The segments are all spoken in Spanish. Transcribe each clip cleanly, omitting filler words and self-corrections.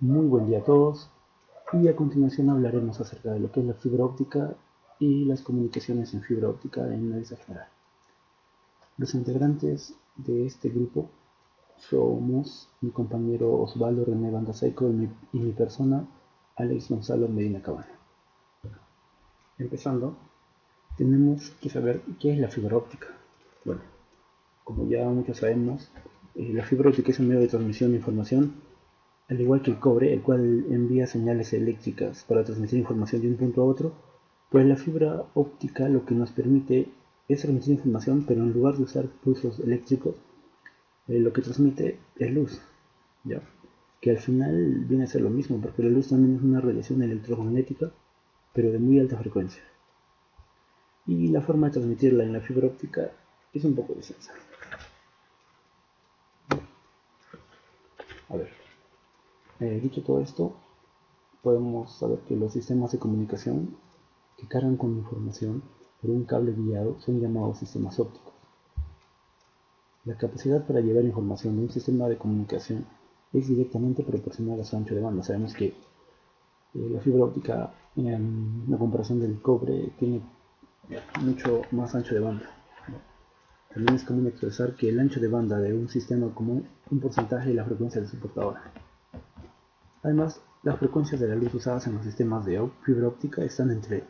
Muy buen día a todos y a continuación hablaremos acerca de lo que es la fibra óptica y las comunicaciones en fibra óptica en una vista general. Los integrantes de este grupo somos mi compañero Osvaldo René Bandaseco y mi persona Alex Gonzalo Medina Cabana. Empezando, tenemos que saber qué es la fibra óptica. Bueno, como ya muchos sabemos, la fibra óptica es un medio de transmisión de información al igual que el cobre, el cual envía señales eléctricas para transmitir información de un punto a otro, pues la fibra óptica lo que nos permite es transmitir información, pero en lugar de usar pulsos eléctricos, lo que transmite es luz, ¿ya? Que al final viene a ser lo mismo, porque la luz también es una radiación electromagnética, pero de muy alta frecuencia. Y la forma de transmitirla en la fibra óptica es un poco distinta. A ver, dicho todo esto, podemos saber que los sistemas de comunicación que cargan con información por un cable guiado son llamados sistemas ópticos. La capacidad para llevar información de un sistema de comunicación es directamente proporcional a su ancho de banda. Sabemos que la fibra óptica, en la comparación del cobre, tiene mucho más ancho de banda. También es común expresar que el ancho de banda de un sistema como un porcentaje de la frecuencia de su portadora. Además, las frecuencias de la luz usadas en los sistemas de fibra óptica están entre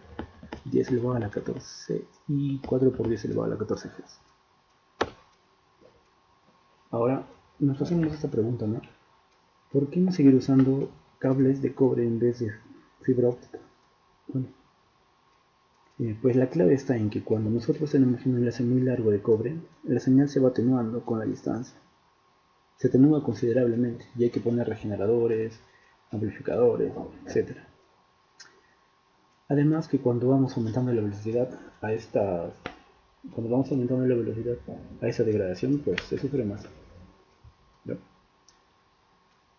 10 elevado a la 14 y 4 por 10 elevado a la 14 Hz. Ahora nos hacemos esta pregunta, ¿no? ¿Por qué no seguir usando cables de cobre en vez de fibra óptica? Bueno, pues la clave está en que cuando nosotros tenemos un enlace muy largo de cobre, la señal se va atenuando con la distancia. Se atenúa considerablemente y hay que poner regeneradores, amplificadores, etc. Además que cuando vamos aumentando la velocidad a esta degradación, pues se sufre más, ¿no?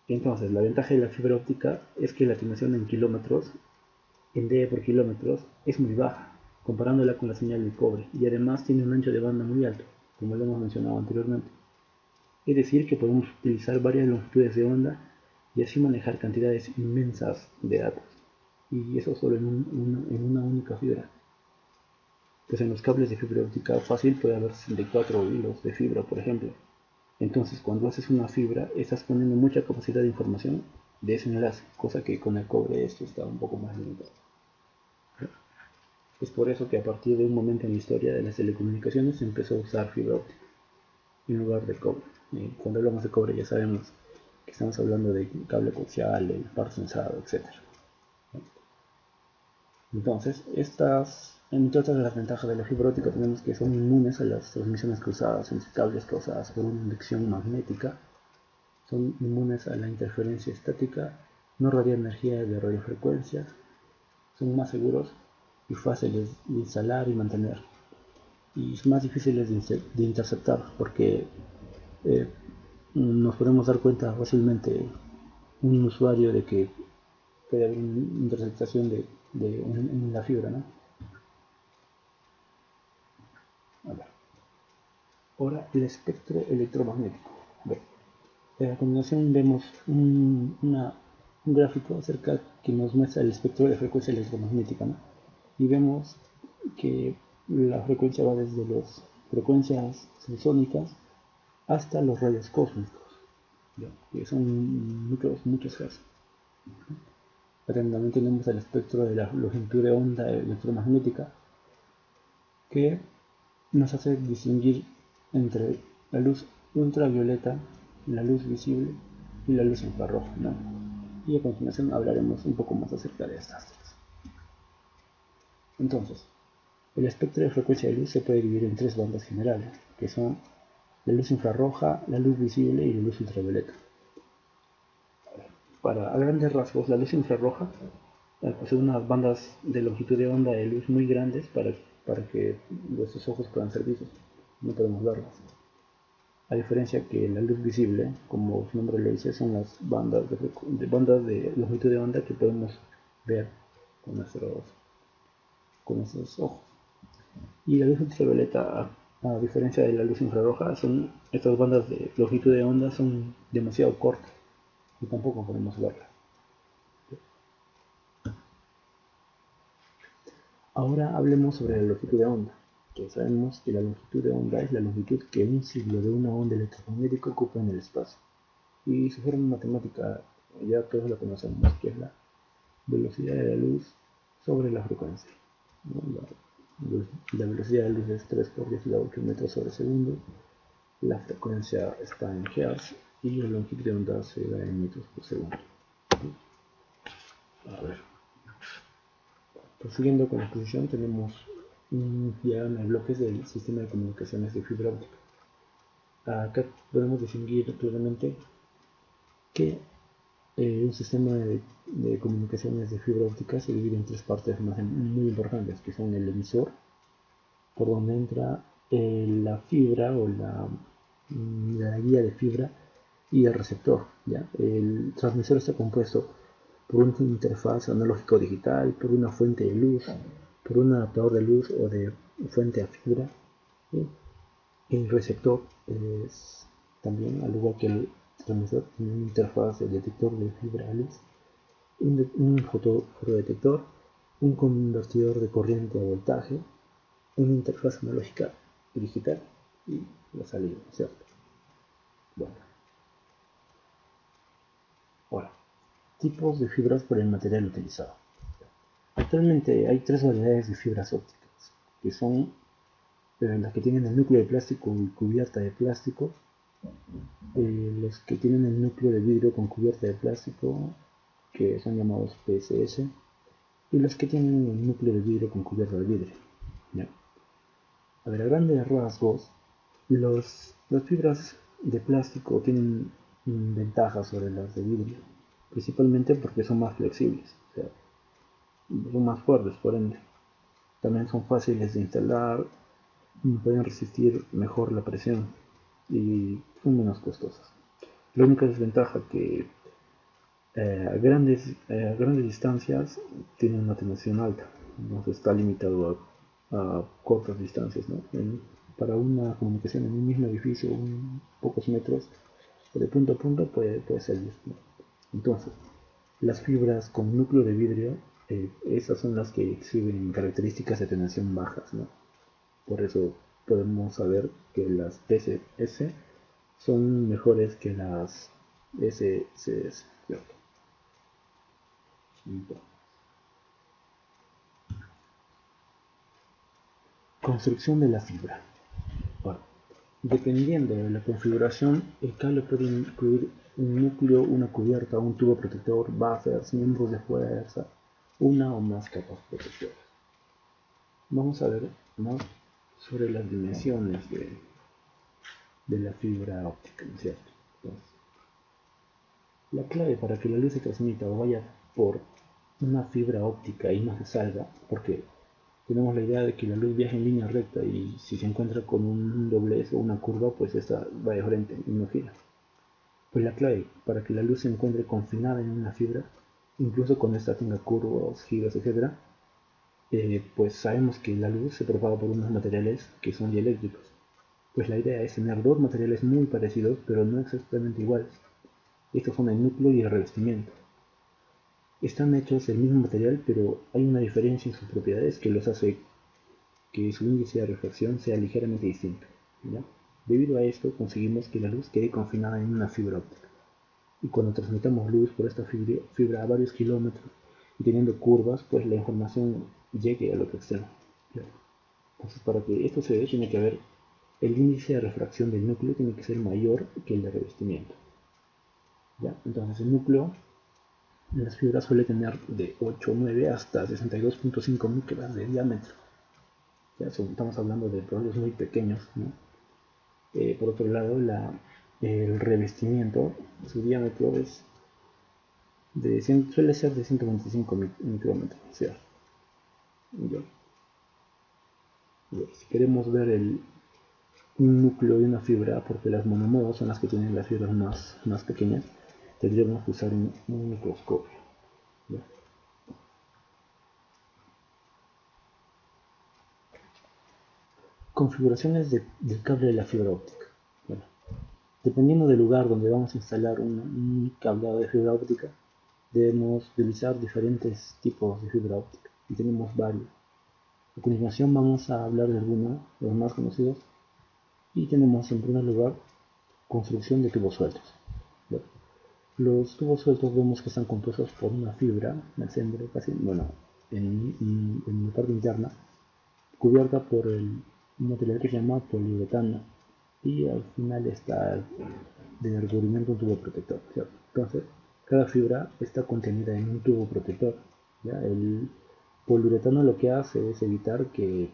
Entonces, la ventaja de la fibra óptica es que la atenuación en kilómetros, en dB por kilómetros, es muy baja, comparándola con la señal de cobre, y además tiene un ancho de banda muy alto, como lo hemos mencionado anteriormente. Es decir, que podemos utilizar varias longitudes de onda y así manejar cantidades inmensas de datos, y eso solo en una única fibra. Pues en los cables de fibra óptica fácil puede haber 64 hilos de fibra, por ejemplo. Entonces, cuando haces una fibra, estás poniendo mucha capacidad de información de ese enlace, cosa que con el cobre esto está un poco más limitado. Es por eso que a partir de un momento en la historia de las telecomunicaciones se empezó a usar fibra óptica en lugar de cobre. Cuando hablamos de cobre ya sabemos que estamos hablando de cable coaxial, el par sensado, etc. Entonces, entre otras de las ventajas de la fibra óptica tenemos que son inmunes a las transmisiones cruzadas entre cables causadas por una inducción magnética, son inmunes a la interferencia estática, no radian energía de radiofrecuencias, son más seguros y fáciles de instalar y mantener, y son más difíciles de interceptar porque eh, nos podemos dar cuenta fácilmente un usuario de que puede haber una interceptación en la fibra, ¿no? A ver. Ahora el espectro electromagnético. A continuación vemos un gráfico acerca que nos muestra el espectro de frecuencia electromagnética, ¿no? Y vemos que la frecuencia va desde las frecuencias sonsónicas hasta los rayos cósmicos, ¿ya? Que son muchos hertz. También tenemos el espectro de la longitud de onda electromagnética que nos hace distinguir entre la luz ultravioleta, la luz visible y la luz infrarroja, ¿no? Y a continuación hablaremos un poco más acerca de estas tres. Entonces, el espectro de frecuencia de luz se puede dividir en tres bandas generales, que son la luz infrarroja, la luz visible y la luz ultravioleta. A grandes rasgos, la luz infrarroja posee unas bandas de longitud de onda de luz muy grandes para que nuestros ojos puedan ser vistos. No podemos verlas. A diferencia que la luz visible, como su nombre lo dice, son las bandas de longitud de onda que podemos ver con nuestros ojos. Y la luz ultravioleta, a diferencia de la luz infrarroja, estas bandas de longitud de onda son demasiado cortas y tampoco podemos verlas. Ahora hablemos sobre la longitud de onda, que sabemos que la longitud de onda es la longitud que un siglo de una onda electromagnética ocupa en el espacio. Y su forma matemática ya todos la conocemos, que es la velocidad de la luz sobre la frecuencia, ¿no? La velocidad de la luz es 3 por 10 a la 8 metros sobre segundo, la frecuencia está en Hz y la longitud de onda se da en metros por segundo. A ver, prosiguiendo con la exposición, tenemos un diagrama de bloques del sistema de comunicaciones de fibra óptica. Acá podemos distinguir claramente que un sistema de comunicaciones de fibra óptica se divide en tres partes muy importantes, que son el emisor, por donde entra la fibra o la guía de fibra, y el receptor. ¿Ya? El transmisor está compuesto por una interfaz analógico digital, por una fuente de luz, por un adaptador de luz o de fuente a fibra. ¿Sí? El receptor es también, al igual que el transmisor, tiene una interfaz de detector de fibra a luz, un fotodetector, un convertidor de corriente a voltaje, una interfaz analógica y digital y la salida, ¿cierto? Bueno, ahora, tipos de fibras por el material utilizado. Actualmente hay tres variedades de fibras ópticas, que son las que tienen el núcleo de plástico y cubierta de plástico, los que tienen el núcleo de vidrio con cubierta de plástico, que son llamados PSS, y los que tienen el núcleo de vidrio con cubierta de vidrio. ¿Ya? A ver, a grandes rasgos, las fibras de plástico tienen ventajas sobre las de vidrio, principalmente porque son más flexibles, o sea, son más fuertes, por ende. También son fáciles de instalar, pueden resistir mejor la presión y son menos costosas. La única desventaja que a grandes distancias tienen una atenuación alta, no se está limitado a cortas distancias, ¿no? Para una comunicación en un mismo edificio, pocos metros, de punto a punto puede salir, ¿no? Entonces, las fibras con núcleo de vidrio, esas son las que exhiben características de atenuación bajas, ¿no? Por eso podemos saber que las PCS son mejores que las SCS, ¿cierto? Construcción de la fibra. Bueno, dependiendo de la configuración, el cable puede incluir un núcleo, una cubierta, un tubo protector, buffers, miembros de fuerza, una o más capas protectoras. Vamos a ver más sobre las dimensiones de la fibra óptica, ¿no es cierto? Entonces, la clave para que la luz se transmita o vaya por una fibra óptica y no se salga, porque tenemos la idea de que la luz viaja en línea recta y si se encuentra con un doblez o una curva, pues esta va de frente y no gira. Pues la clave para que la luz se encuentre confinada en una fibra, incluso cuando esta tenga curvas, giros, etc., pues sabemos que la luz se propaga por unos materiales que son dieléctricos. Pues la idea es tener dos materiales muy parecidos, pero no exactamente iguales. Estos son el núcleo y el revestimiento. Están hechos del mismo material, pero hay una diferencia en sus propiedades que los hace que su índice de refracción sea ligeramente distinto, ¿ya? Debido a esto, conseguimos que la luz quede confinada en una fibra óptica. Y cuando transmitamos luz por esta fibra a varios kilómetros y teniendo curvas, pues la información llegue al otro extremo, ¿ya? Entonces, para que esto se dé, tiene que haber el índice de refracción del núcleo tiene que ser mayor que el de revestimiento, ¿ya? Entonces, el núcleo en las fibras suele tener de 8, 9 hasta 62.5 micras de diámetro. Ya estamos hablando de rollos muy pequeños, ¿no? Por otro lado, el revestimiento, su diámetro suele ser de 125 micrómetros, ¿cierto? Si queremos ver un núcleo de una fibra, porque las monomodas son las que tienen las fibras más pequeñas, tendríamos que usar un microscopio, ¿ya? Configuraciones del cable de la fibra óptica. Bueno, dependiendo del lugar donde vamos a instalar un cableado de fibra óptica, debemos utilizar diferentes tipos de fibra óptica y tenemos varios. A continuación vamos a hablar de algunos de los más conocidos y tenemos en primer lugar construcción de tubos sueltos. Los tubos sueltos vemos que están compuestos por una fibra en el centro, casi, bueno, en la parte interna, cubierta por un material que se llama poliuretano y al final está de recubrimiento un tubo protector, ¿cierto? Entonces, cada fibra está contenida en un tubo protector. ¿Ya? El poliuretano lo que hace es evitar que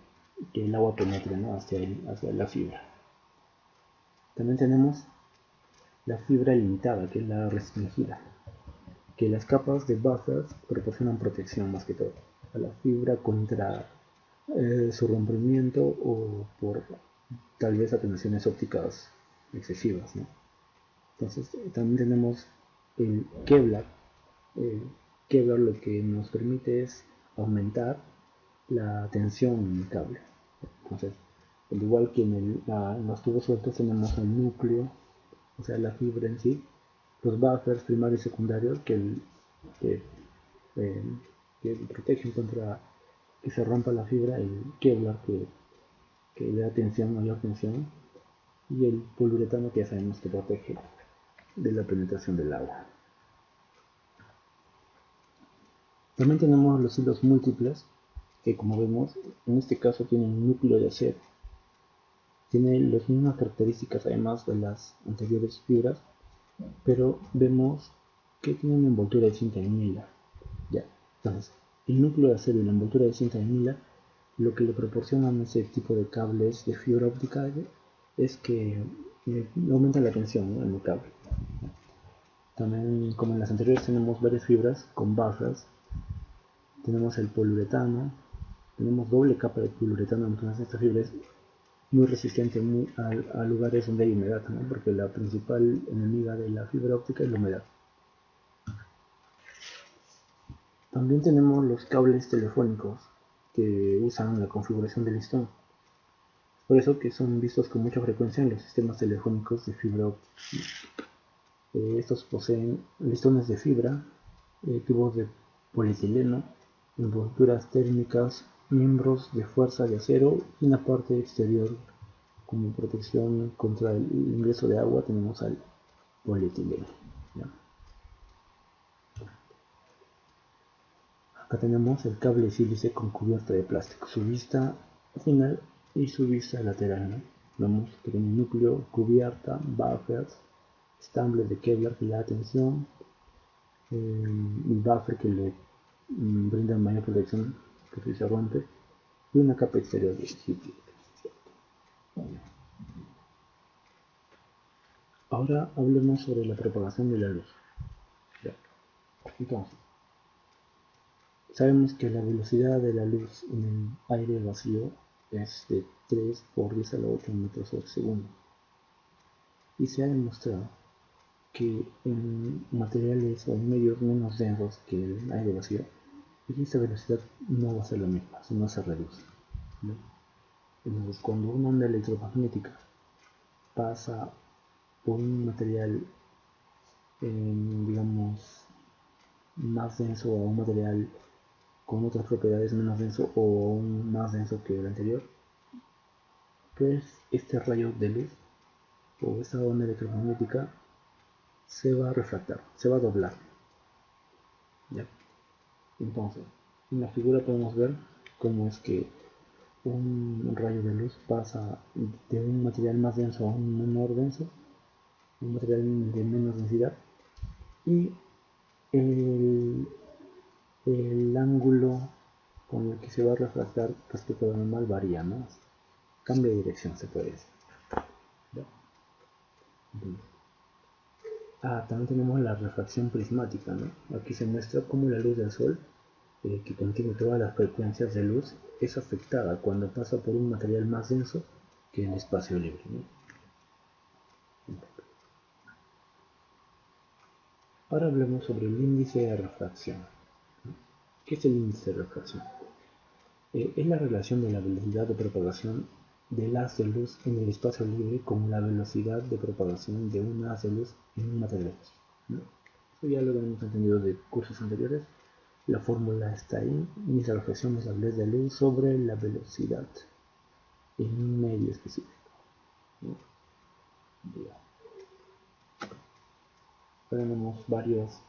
el agua penetre, ¿no? hacia la fibra. También tenemos la fibra limitada, que es la restringida, que las capas de buffers proporcionan protección más que todo a la fibra contra su rompimiento o por tal vez atenuaciones ópticas excesivas, ¿no? Entonces también tenemos el Kevlar. El Kevlar lo que nos permite es aumentar la tensión en el cable. Entonces, al igual que en los tubos sueltos tenemos el núcleo, o sea, la fibra en sí, los buffers primarios y secundarios que, eh, que protegen contra que se rompa la fibra, el Kevlar que le da tensión, mayor tensión, y el poliuretano que ya sabemos que protege de la penetración del agua. También tenemos los hilos múltiples, que como vemos, en este caso tienen un núcleo de acero. Tiene las mismas características además de las anteriores fibras, pero vemos que tiene una envoltura de cinta de nylon. Ya. Entonces, el núcleo de acero y la envoltura de cinta de nylon lo que le proporcionan ese tipo de cables de fibra óptica es que aumenta la tensión, ¿no? en el cable. También, como en las anteriores, tenemos varias fibras con buffers. Tenemos el poliuretano, tenemos doble capa de poliuretano, entonces esta fibra es muy resistente a lugares donde hay humedad, ¿no? Porque la principal enemiga de la fibra óptica es la humedad. También tenemos los cables telefónicos que usan la configuración de listón. Por eso que son vistos con mucha frecuencia en los sistemas telefónicos de fibra óptica. Estos poseen listones de fibra, tubos de polietileno, envolturas térmicas, miembros de fuerza de acero y una parte exterior como protección contra el ingreso de agua tenemos al polietileno. ¿Ya? Acá tenemos el cable sílice con cubierta de plástico, su vista final y su vista lateral, ¿no? Vemos que tiene núcleo, cubierta, buffers, estambre de Kevlar que le da tensión, el buffer que le brinda mayor protección que si se rompe y una capa exterior de sitio. Ahora hablemos sobre la propagación de la luz. Ya. Entonces, sabemos que la velocidad de la luz en el aire vacío es de 3 por 10 a la 8 metros por segundo. Y se ha demostrado que en materiales o en medios menos densos que el aire vacío, esta velocidad no va a ser la misma, sino se reduce, ¿no? Entonces, cuando una onda electromagnética pasa por un material, digamos, más denso a un material con otras propiedades menos denso o aún más denso que el anterior, pues este rayo de luz o esta onda electromagnética se va a refractar, se va a doblar. ¿Ya? Entonces, en la figura podemos ver cómo es que un rayo de luz pasa de un material más denso a un menor denso, un material de menos densidad, y el, el ángulo con el que se va a refractar respecto a lo normal varía, ¿no? Cambia de dirección, se puede decir. ¿Ya? Entonces, también tenemos la refracción prismática, ¿no? Aquí se muestra cómo la luz del sol, que contiene todas las frecuencias de luz, es afectada cuando pasa por un material más denso que el espacio libre, ¿no? Ahora hablemos sobre el índice de refracción. ¿Qué es el índice de refracción? Es la relación de la velocidad de propagación del haz de luz en el espacio libre con la velocidad de propagación de un haz de luz en un material, ¿no? Eso ya lo hemos entendido de cursos anteriores, La fórmula está ahí. Índice de reflexión es la velocidad de luz sobre la velocidad en un medio específico. Tenemos varios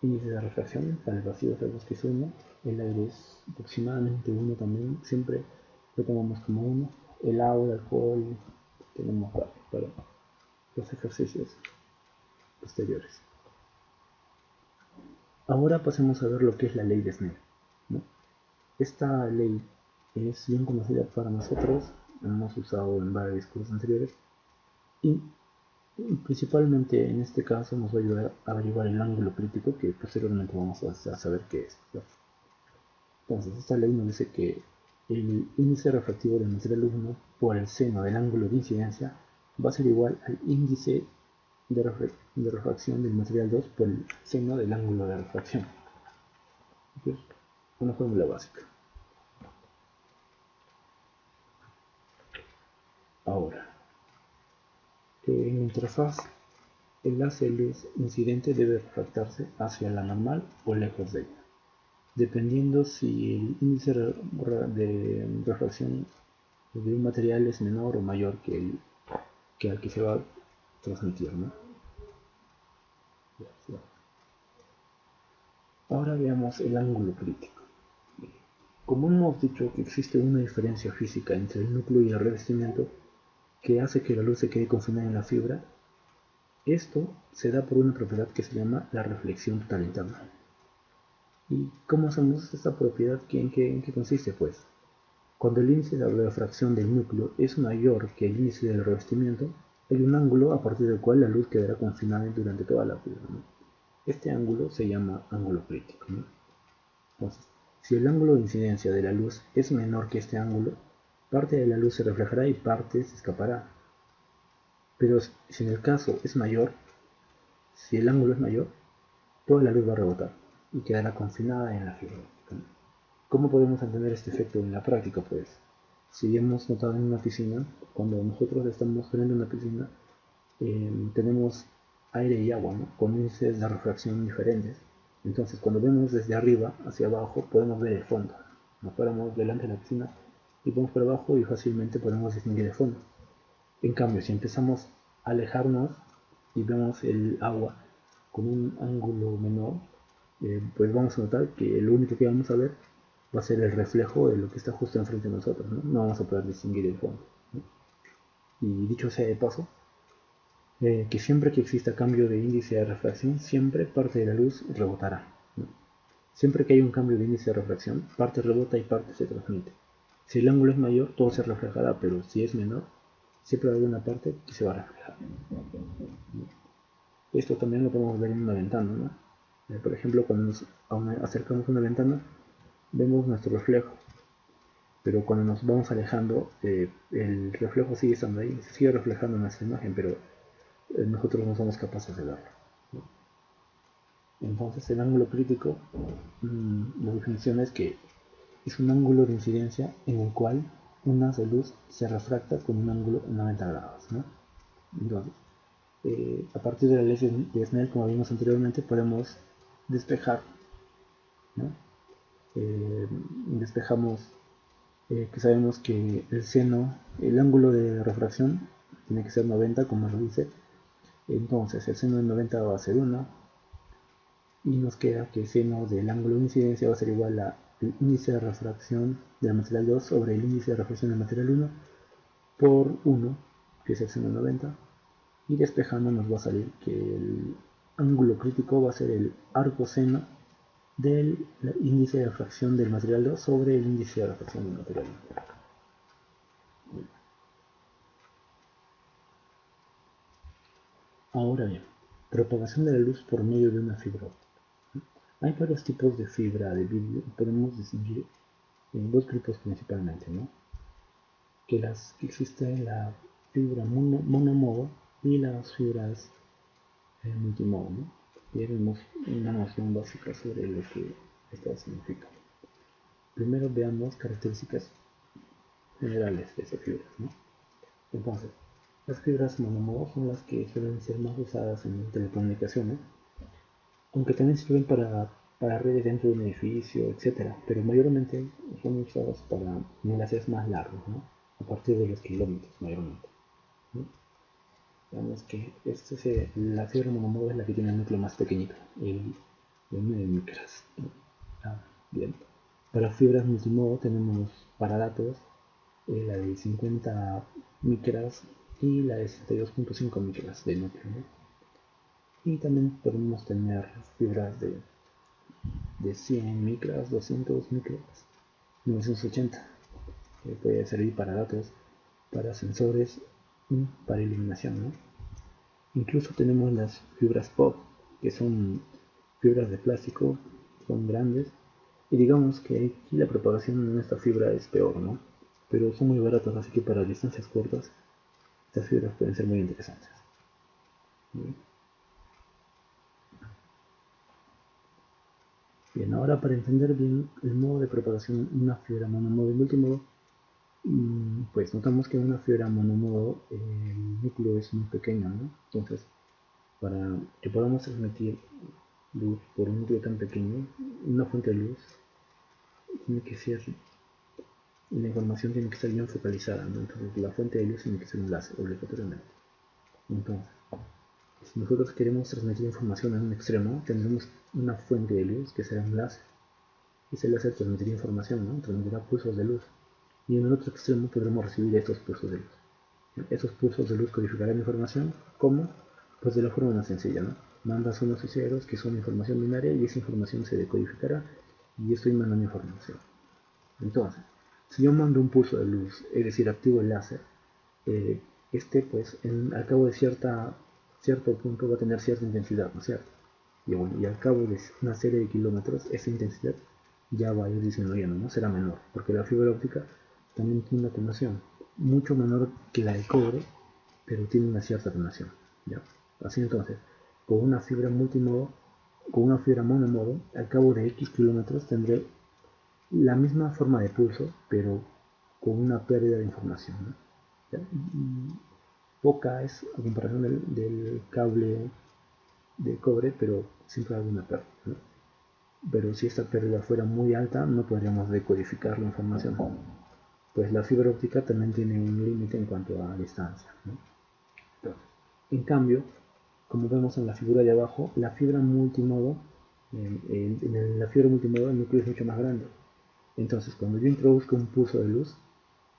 índices de refracción. Para el vacío sabemos que es 1, el aire es aproximadamente 1 también, siempre lo tomamos como 1. El agua, el alcohol, tenemos para los ejercicios posteriores. Ahora pasemos a ver lo que es la ley de Snell, ¿no? Esta ley es bien conocida para nosotros, la hemos usado en varios cursos anteriores y principalmente en este caso nos va a ayudar a averiguar el ángulo crítico, que posteriormente vamos a saber qué es, ¿no? Entonces esta ley nos dice que el índice refractivo del material 1 por el seno del ángulo de incidencia va a ser igual al índice de refracción del material 2 por el seno del ángulo de refracción. Entonces, una fórmula básica. Ahora, en la interfaz, el haz de luz incidente debe refractarse hacia la normal o lejos de ella, dependiendo si el índice de refracción de un material es menor o mayor que al que se va a transmitir, ¿no? Ahora veamos el ángulo crítico. Como hemos dicho que existe una diferencia física entre el núcleo y el revestimiento que hace que la luz se quede confinada en la fibra, esto se da por una propiedad que se llama la reflexión total interna. ¿Y cómo hacemos esta propiedad? ¿En qué consiste? Pues, cuando el índice de refracción del núcleo es mayor que el índice del revestimiento, hay un ángulo a partir del cual la luz quedará confinada durante toda la fibra, ¿no? Este ángulo se llama ángulo crítico, ¿no? Entonces, si el ángulo de incidencia de la luz es menor que este ángulo, parte de la luz se reflejará y parte se escapará. Pero si en el caso es mayor, si el ángulo es mayor, toda la luz va a rebotar y quedará confinada en la fibra. ¿Cómo podemos entender este efecto en la práctica? Pues, si hemos notado en una piscina, cuando nosotros estamos frente a una piscina, tenemos aire y agua, ¿no? Con índices de refracción diferentes. Entonces, cuando vemos desde arriba hacia abajo, podemos ver el fondo. Nos paramos delante de la piscina y vemos por abajo y fácilmente podemos distinguir el fondo. En cambio, si empezamos a alejarnos y vemos el agua con un ángulo menor, pues vamos a notar que lo único que vamos a ver va a ser el reflejo de lo que está justo enfrente de nosotros, ¿no? No vamos a poder distinguir el fondo, ¿no? Y dicho sea de paso, que siempre que exista cambio de índice de refracción, siempre parte de la luz rebotará, ¿no? Siempre que hay un cambio de índice de refracción, parte rebota y parte se transmite. Si el ángulo es mayor, todo se reflejará, pero si es menor, siempre hay una parte que se va a reflejar. Esto también lo podemos ver en una ventana, ¿no? Por ejemplo, cuando nos acercamos a una ventana, vemos nuestro reflejo, pero cuando nos vamos alejando, el reflejo sigue estando ahí, se sigue reflejando en nuestra imagen, pero nosotros no somos capaces de verlo, ¿no? Entonces, el ángulo crítico, la definición es que es un ángulo de incidencia en el cual un haz de luz se refracta con un ángulo de 90 grados, ¿no? Entonces, a partir de la ley de Snell, como vimos anteriormente, podemos despejar, ¿no? Despejamos que sabemos que el seno, el ángulo de refracción tiene que ser 90, como lo dice. Entonces el seno de 90 va a ser 1 y nos queda que el seno del ángulo de incidencia va a ser igual al índice de refracción del material 2 sobre el índice de refracción del material 1 por 1, que es el seno de 90, y despejando nos va a salir que el ángulo crítico va a ser el arco seno del índice de refracción del material 2 sobre el índice de refracción del material 1. Ahora bien, propagación de la luz por medio de una fibra óptica. Hay varios tipos de fibra de vidrio, podemos distinguir en dos grupos principalmente, ¿no? Que existe la fibra monomodo y las fibras multimodo, ¿no? Y haremos una noción básica sobre lo que esto significa. Primero veamos características generales de esas fibras, ¿no? Entonces, las fibras monomodo son las que suelen ser más usadas en telecomunicaciones, aunque también sirven para para redes dentro de un edificio, etcétera, pero mayormente son usadas para enlaces más largos, ¿no? A partir de los kilómetros, mayormente, ¿no? Digamos que la fibra monomodo es la que tiene el núcleo más pequeñito, el de 9 micras, ¿no? Ah, bien. Para fibras multimodo tenemos para datos la de 50 micras y la de 62.5 micras de núcleo, ¿no? Y también podemos tener fibras de 100 micras, 200 micras, 980, que puede servir para datos, para sensores y para iluminación, ¿no? Incluso tenemos las fibras POP, que son fibras de plástico, son grandes, y digamos que aquí la propagación en esta fibra es peor, ¿no? Pero son muy baratas, así que para distancias cortas, estas fibras pueden ser muy interesantes. Bien, ahora para entender bien el modo de propagación de una fibra monomodo y multimodo, pues notamos que en una fibra monomodo el núcleo es muy pequeño, ¿no? Entonces, para que podamos transmitir luz por un núcleo tan pequeño, una fuente de luz tiene que ser, la información tiene que estar bien focalizada, ¿no? Entonces la fuente de luz tiene que ser un láser obligatoriamente. Entonces, si nosotros queremos transmitir información en un extremo, tendremos una fuente de luz que será un láser. Ese láser transmitirá información, ¿no? Transmitirá pulsos de luz. Y en el otro extremo podremos recibir estos pulsos de luz. Esos pulsos de luz codificarán información. ¿Cómo? Pues de la forma más sencilla, ¿no? Mandas unos y ceros que son información binaria y esa información se decodificará y yo estoy mandando información. Entonces, si yo mando un pulso de luz, es decir, activo el láser, pues al cabo de cierto punto va a tener cierta intensidad, ¿no es cierto? Y bueno, y al cabo de una serie de kilómetros, esa intensidad ya va a ir disminuyendo, ¿no? Será menor, porque la fibra óptica también tiene una atenuación, mucho menor que la de cobre, pero tiene una cierta atenuación, ¿ya? Así entonces, con una fibra multimodo, con una fibra monomodo, al cabo de X kilómetros tendré la misma forma de pulso, pero con una pérdida de información, ¿no? ¿Ya? Poca es a comparación del cable de cobre, pero siempre hay una pérdida, ¿no? Pero si esta pérdida fuera muy alta, no podríamos decodificar la información, pues la fibra óptica también tiene un límite en cuanto a distancia, ¿no? En cambio, como vemos en la figura de abajo, la fibra multimodo, en la fibra multimodo el núcleo es mucho más grande. Entonces, cuando yo introduzco un pulso de luz,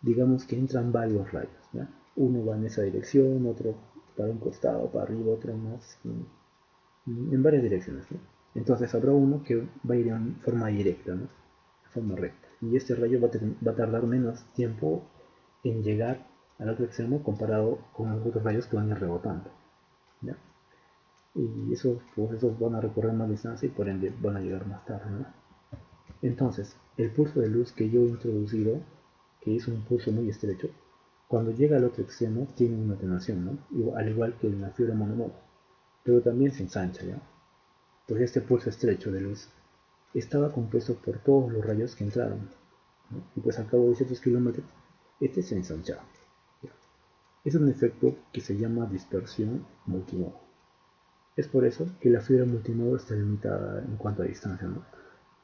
digamos que entran varios rayos, ¿ya? Uno va en esa dirección, otro para un costado, para arriba, otro más, en varias direcciones, ¿no? Entonces habrá uno que va a ir en forma directa, ¿no? De forma recta. Y este rayo va a tardar menos tiempo en llegar al otro extremo comparado con los otros rayos que van a ir rebotando, ¿ya? Y esos van a recorrer más distancia y por ende van a llegar más tarde, ¿no? Entonces, el pulso de luz que yo he introducido, que es un pulso muy estrecho, cuando llega al otro extremo tiene una atenuación, ¿no? Al igual que en la fibra monomodo, pero también se ensancha, ¿ya? Pues este pulso estrecho de luz estaba compuesto por todos los rayos que entraron, ¿no? Y pues al cabo de ciertos kilómetros, este se ensanchaba, ¿ya? Es un efecto que se llama dispersión multimodo. Es por eso que la fibra multimodo está limitada en cuanto a distancia, ¿no?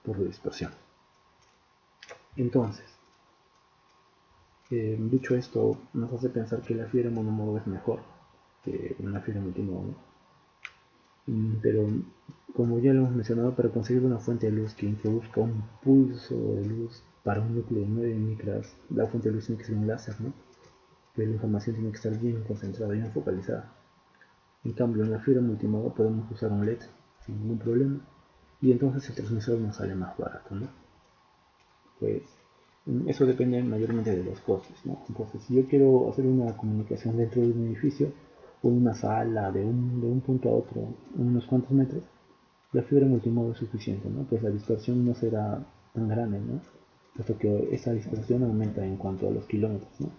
Por la dispersión. Entonces, dicho esto, nos hace pensar que la fibra monomodo es mejor que una fibra multimodo, ¿no? Pero, como ya lo hemos mencionado, para conseguir una fuente de luz que introduzca un pulso de luz para un núcleo de 9 micras, la fuente de luz tiene que ser un láser, ¿no? Pero la información tiene que estar bien concentrada, bien focalizada. En cambio, en la fibra multimodo podemos usar un LED sin ningún problema y entonces el transmisor nos sale más barato, ¿no? Pues eso depende mayormente de los costes, ¿no? Entonces, si yo quiero hacer una comunicación dentro de un edificio o una sala de un punto a otro, unos cuantos metros, la fibra multimodo es suficiente, ¿no? Pues la dispersión no será tan grande, ¿no? Puesto que esa dispersión aumenta en cuanto a los kilómetros, ¿no?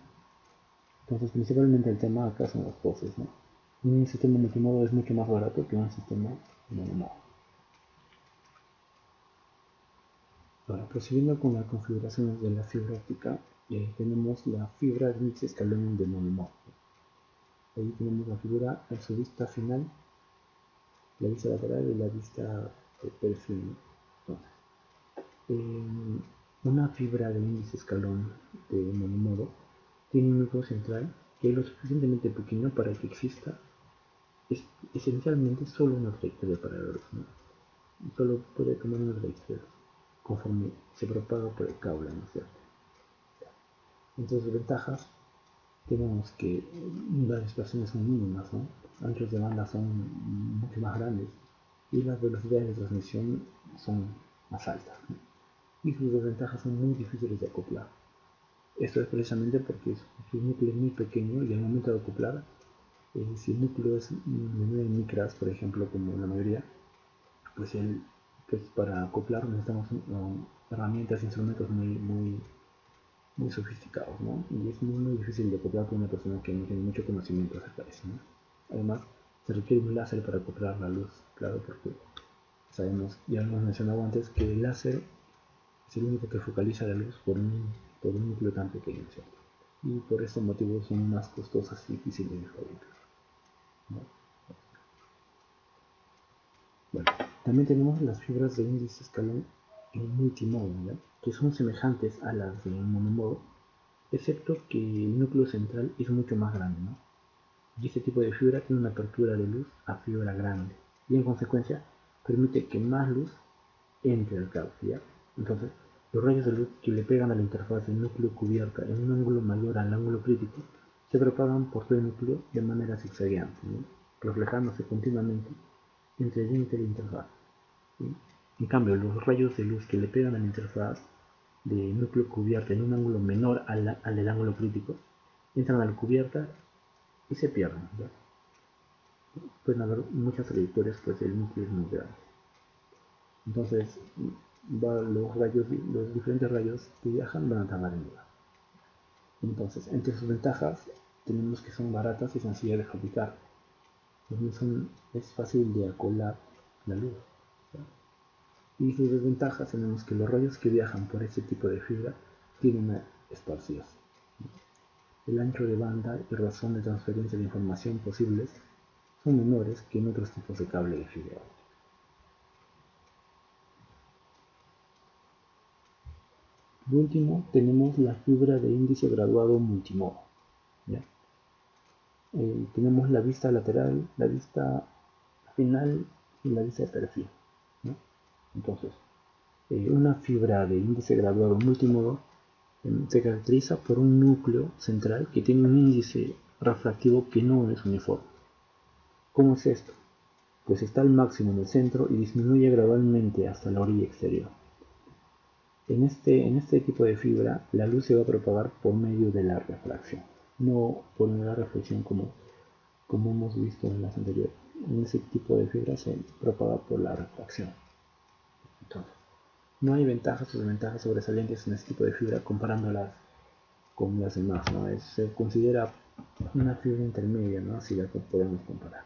Entonces, principalmente el tema acá son los costes, ¿no? Un sistema multimodo es mucho más barato que un sistema monomodo. Ahora, prosiguiendo con las configuraciones de la fibra óptica, tenemos la fibra gris escalón de monomodo. Ahí tenemos la figura en su vista final, la vista lateral y la vista de perfil. Entonces, una fibra de índice escalón de monomodo tiene un núcleo central que es lo suficientemente pequeño para que exista esencialmente solo una trayectoria para la luz, ¿no? Solo puede tomar una trayectoria conforme se propaga por el cable, ¿no es cierto? Entonces, ventajas, tenemos que las estaciones son mínimas, ¿no? Anchos de banda son mucho más grandes y las velocidades de transmisión son más altas, ¿no? Y sus desventajas son muy difíciles de acoplar. Esto es precisamente porque su núcleo es muy pequeño y al momento de acoplar, si el núcleo es de 9 micras, por ejemplo, como la mayoría, pues para acoplar necesitamos herramientas, instrumentos muy sofisticados, ¿no? Y es muy difícil de acoplar con una persona que no tiene mucho conocimiento acerca de eso, ¿no? Además, se requiere un láser para acoplar la luz, claro, porque sabemos, ya hemos mencionado antes, que el láser es el único que focaliza la luz por un núcleo tan pequeño, ¿cierto? Y por este motivo son más costosas y difíciles de fabricar, ¿no? Bueno, también tenemos las fibras de índice escalón en multimodo, ¿ya? Que son semejantes a las de monomodo, excepto que el núcleo central es mucho más grande, ¿no? Y este tipo de fibra tiene una apertura de luz a fibra grande y en consecuencia permite que más luz entre al cable, ¿ya? Entonces, los rayos de luz que le pegan a la interfaz del núcleo cubierta en un ángulo mayor al ángulo crítico se propagan por todo el núcleo de manera zigzagueante, ¿no? Reflejándose continuamente entre el límite y la interfaz, ¿sí? En cambio, los rayos de luz que le pegan a la interfaz de núcleo cubierta en un ángulo menor al del ángulo crítico entran a la cubierta y se pierden, ¿ya? Pueden haber muchas trayectorias, pues el núcleo es muy grande. Entonces, los diferentes rayos que viajan van a tardar en llegar. Entonces, entre sus ventajas, tenemos que son baratas y sencillas de fabricar. Es fácil de acolar la luz, ¿sí? Y sus desventajas, tenemos que los rayos que viajan por este tipo de fibra tienden a esparcirse. El ancho de banda y razón de transferencia de información posibles son menores que en otros tipos de cable de fibra. Por último, tenemos la fibra de índice graduado multimodo, ¿ya? Tenemos la vista lateral, la vista final y la vista de perfil, ¿no? Entonces, una fibra de índice graduado multimodo se caracteriza por un núcleo central que tiene un índice refractivo que no es uniforme. ¿Cómo es esto? Pues está al máximo en el centro y disminuye gradualmente hasta la orilla exterior. En este tipo de fibra, la luz se va a propagar por medio de la refracción, no por la reflexión como hemos visto en las anteriores. En ese tipo de fibra se propaga por la refracción. Entonces, no hay ventajas o desventajas sobresalientes en este tipo de fibra comparándolas con las demás, ¿no? Se considera una fibra intermedia, ¿no? Así la que podemos comparar.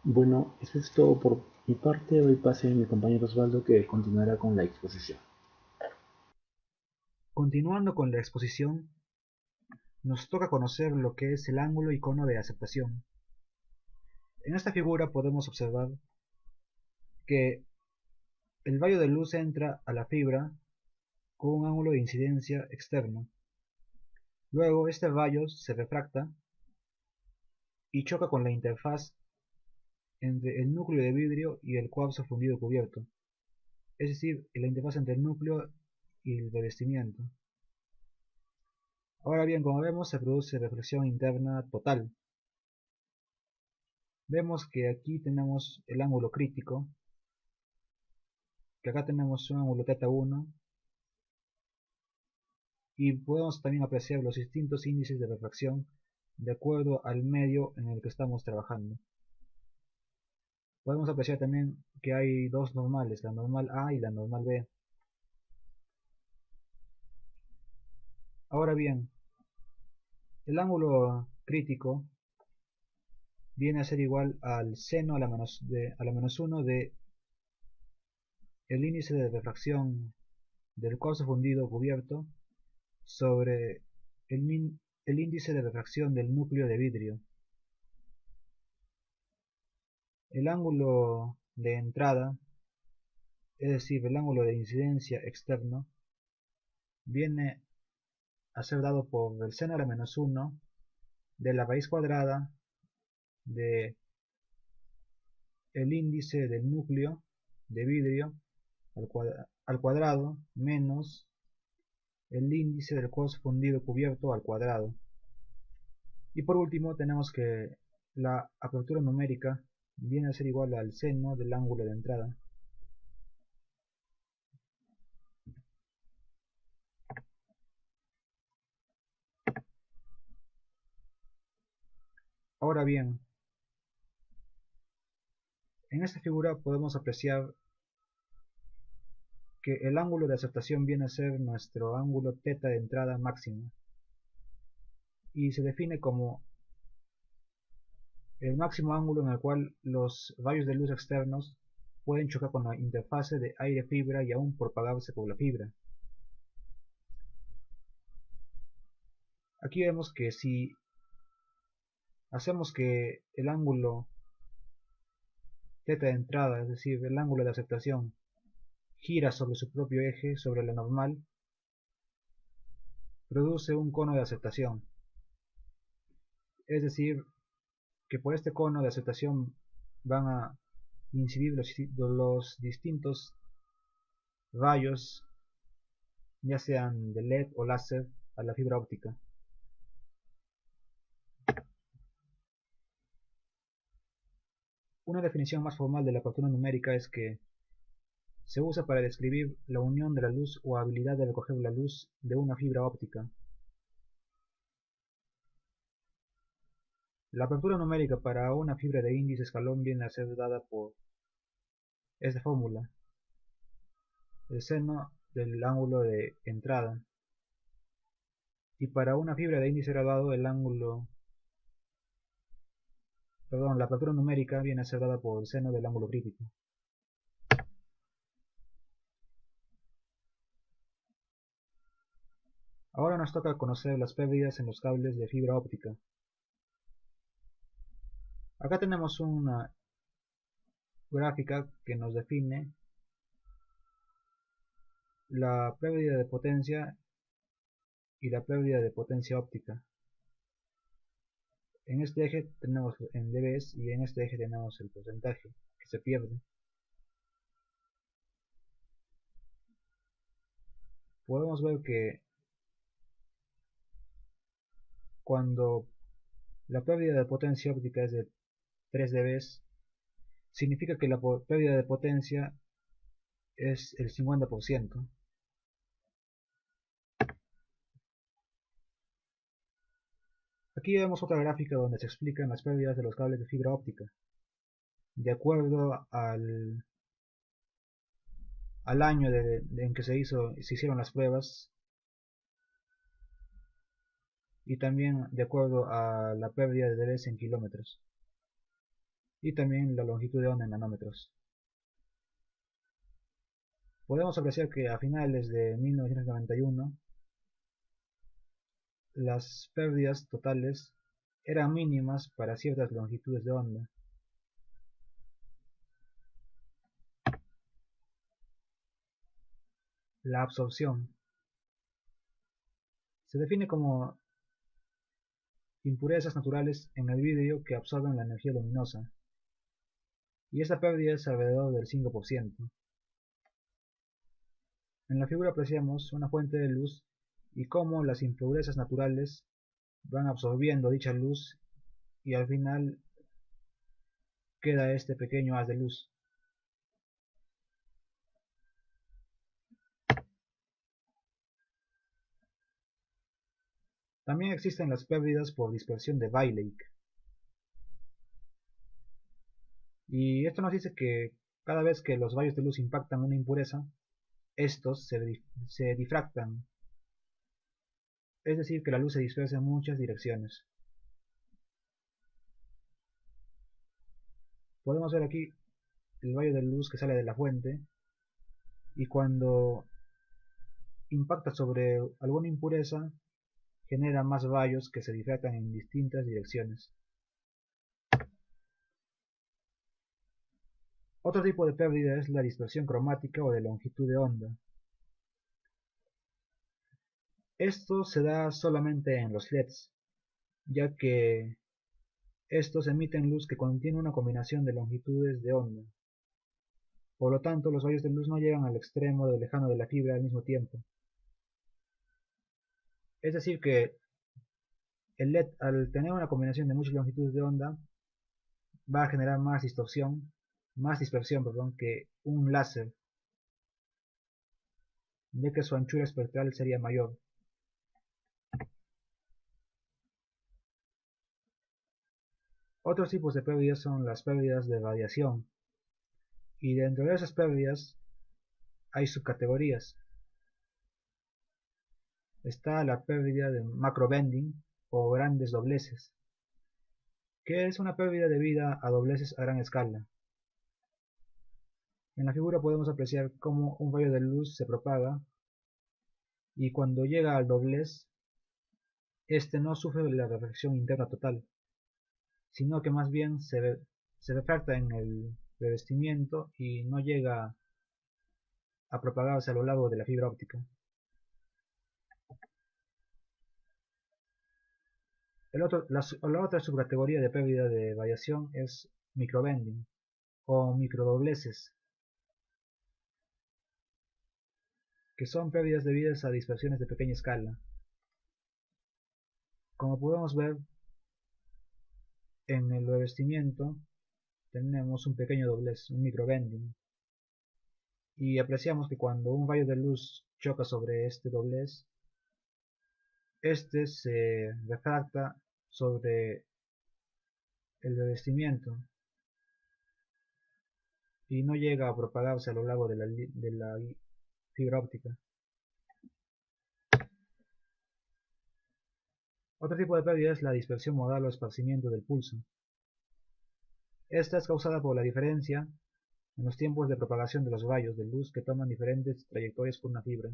Bueno, eso es todo por mi parte. Hoy pase a mi compañero Osvaldo que continuará con la exposición. Continuando con la exposición, nos toca conocer lo que es el ángulo y cono de aceptación. En esta figura podemos observar que el rayo de luz entra a la fibra con un ángulo de incidencia externo. Luego este rayo se refracta y choca con la interfaz entre el núcleo de vidrio y el cuarzo fundido cubierto, es decir, la interfaz entre el núcleo y el revestimiento. Ahora bien, como vemos, se produce reflexión interna total. Vemos que aquí tenemos el ángulo crítico, que acá tenemos un ángulo θ1 y podemos también apreciar los distintos índices de refracción de acuerdo al medio en el que estamos trabajando. Podemos apreciar también que hay dos normales, la normal A y la normal B. Ahora bien, el ángulo crítico viene a ser igual al seno a la menos 1 de el índice de refracción del cuarzo fundido cubierto sobre el índice de refracción del núcleo de vidrio. El ángulo de entrada es decir, el ángulo de incidencia externo, viene a ser dado por el seno a la menos 1 de la raíz cuadrada de el índice del núcleo de vidrio al cuadrado menos el índice del quartzo fundido cubierto al cuadrado. Y por último tenemos que la apertura numérica viene a ser igual al seno del ángulo de entrada. Ahora bien, en esta figura podemos apreciar que el ángulo de aceptación viene a ser nuestro ángulo θ de entrada máximo y se define como el máximo ángulo en el cual los rayos de luz externos pueden chocar con la interfase de aire-fibra y aún propagarse por la fibra. Aquí vemos que si hacemos que el ángulo θ de entrada, es decir, el ángulo de aceptación, gira sobre su propio eje, sobre la normal, produce un cono de aceptación. Es decir, que por este cono de aceptación van a incidir los distintos rayos, ya sean de LED o láser, a la fibra óptica. Una definición más formal de la apertura numérica es que se usa para describir la unión de la luz o habilidad de recoger la luz de una fibra óptica. La apertura numérica para una fibra de índice escalón viene a ser dada por esta fórmula: el seno del ángulo de entrada, y para una fibra de índice graduado la apertura numérica viene a ser dada por el seno del ángulo crítico. Ahora nos toca conocer las pérdidas en los cables de fibra óptica. Acá tenemos una gráfica que nos define la pérdida de potencia y la pérdida de potencia óptica. En este eje tenemos en dBs y en este eje tenemos el porcentaje que se pierde. Podemos ver que cuando la pérdida de potencia óptica es de 3 dBs, significa que la pérdida de potencia es el 50%. Aquí vemos otra gráfica donde se explican las pérdidas de los cables de fibra óptica de acuerdo al año en que se hicieron las pruebas, y también de acuerdo a la pérdida de dBs en kilómetros, y también la longitud de onda en nanómetros. Podemos apreciar que a finales de 1991 las pérdidas totales eran mínimas para ciertas longitudes de onda. La absorción se define como impurezas naturales en el vidrio que absorben la energía luminosa, y esta pérdida es alrededor del 5%. En la figura apreciamos una fuente de luz y cómo las impurezas naturales van absorbiendo dicha luz y al final queda este pequeño haz de luz. También existen las pérdidas por dispersión de Rayleigh, y esto nos dice que cada vez que los rayos de luz impactan una impureza, estos se difractan, es decir, que la luz se dispersa en muchas direcciones. Podemos ver aquí el rayo de luz que sale de la fuente, y cuando impacta sobre alguna impureza genera más rayos que se difractan en distintas direcciones. Otro tipo de pérdida es la dispersión cromática o de longitud de onda. Esto se da solamente en los LEDs, ya que estos emiten luz que contiene una combinación de longitudes de onda. Por lo tanto, los rayos de luz no llegan al extremo lejano de la fibra al mismo tiempo. Es decir que el LED, al tener una combinación de muchas longitudes de onda, va a generar más dispersión, que un láser, ya que su anchura espectral sería mayor. Otros tipos de pérdidas son las pérdidas de radiación, y dentro de esas pérdidas hay subcategorías. Está la pérdida de macrobending o grandes dobleces, que es una pérdida debida a dobleces a gran escala. En la figura podemos apreciar cómo un rayo de luz se propaga y cuando llega al doblez, este no sufre la reflexión interna total, sino que más bien se refracta en el revestimiento y no llega a propagarse a lo largo de la fibra óptica. La otra subcategoría de pérdida de radiación es microbending o microdobleces, que son pérdidas debidas a dispersiones de pequeña escala. Como podemos ver, en el revestimiento tenemos un pequeño doblez, un microbending, y apreciamos que cuando un rayo de luz choca sobre este doblez, este se refracta sobre el revestimiento y no llega a propagarse a lo largo de la fibra óptica. Otro tipo de pérdida es la dispersión modal o esparcimiento del pulso. Esta es causada por la diferencia en los tiempos de propagación de los rayos de luz que toman diferentes trayectorias por una fibra.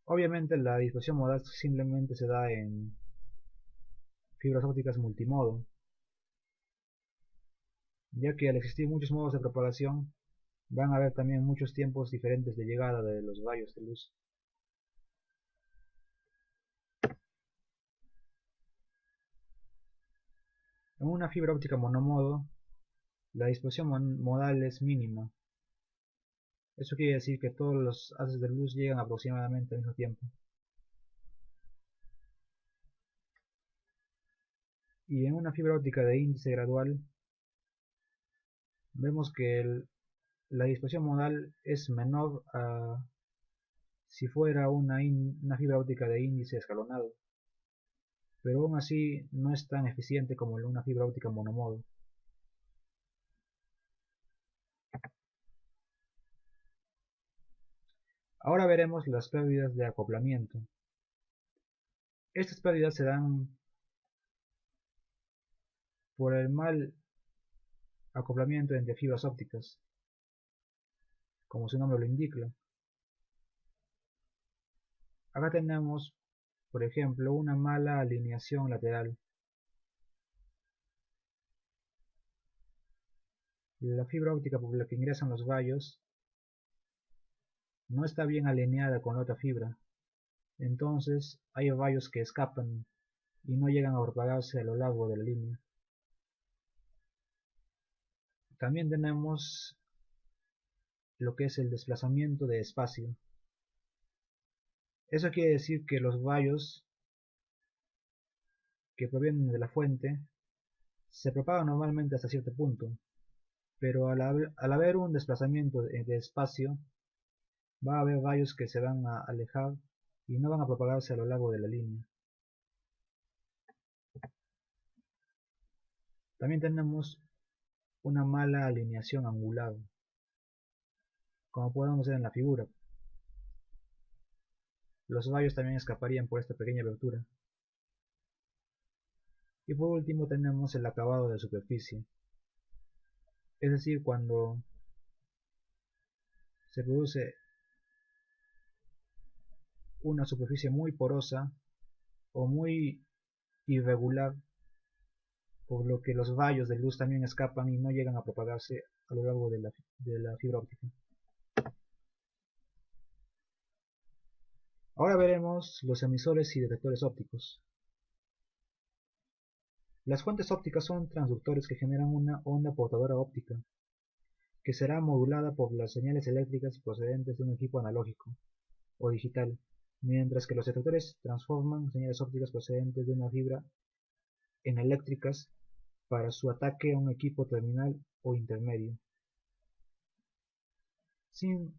Obviamente la dispersión modal simplemente se da en fibras ópticas multimodo, ya que al existir muchos modos de propagación, van a haber también muchos tiempos diferentes de llegada de los rayos de luz. En una fibra óptica monomodo, la dispersión modal es mínima. Eso quiere decir que todos los haces de luz llegan aproximadamente al mismo tiempo. Y en una fibra óptica de índice gradual, vemos que la dispersión modal es menor a si fuera una fibra óptica de índice escalonado, pero aún así no es tan eficiente como una fibra óptica monomodo. Ahora veremos las pérdidas de acoplamiento. Estas pérdidas se dan por el mal acoplamiento entre fibras ópticas, como su nombre lo indica. Acá tenemos, por ejemplo, una mala alineación lateral. La fibra óptica por la que ingresan los rayos no está bien alineada con la otra fibra, entonces hay rayos que escapan y no llegan a propagarse a lo largo de la línea. También tenemos lo que es el desplazamiento de espacio. Eso quiere decir que los rayos que provienen de la fuente se propagan normalmente hasta cierto punto, pero al haber un desplazamiento de espacio, va a haber rayos que se van a alejar y no van a propagarse a lo largo de la línea. También tenemos una mala alineación angular, como podemos ver en la figura. Los rayos también escaparían por esta pequeña abertura. Y por último tenemos el acabado de superficie, es decir, cuando se produce una superficie muy porosa o muy irregular por lo que los rayos de luz también escapan y no llegan a propagarse a lo largo de la fibra óptica. Ahora veremos los emisores y detectores ópticos. Las fuentes ópticas son transductores que generan una onda portadora óptica, que será modulada por las señales eléctricas procedentes de un equipo analógico o digital, mientras que los detectores transforman señales ópticas procedentes de una fibra en eléctricas para su ataque a un equipo terminal o intermedio.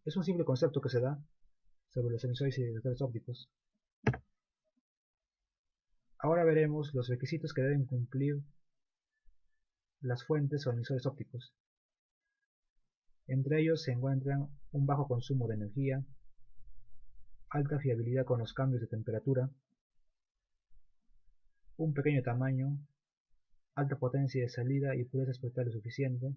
Es un simple concepto que se da sobre los emisores y detectores ópticos. Ahora veremos los requisitos que deben cumplir las fuentes o emisores ópticos. Entre ellos se encuentran un bajo consumo de energía, alta fiabilidad con los cambios de temperatura, un pequeño tamaño, alta potencia de salida y pureza espectral suficiente,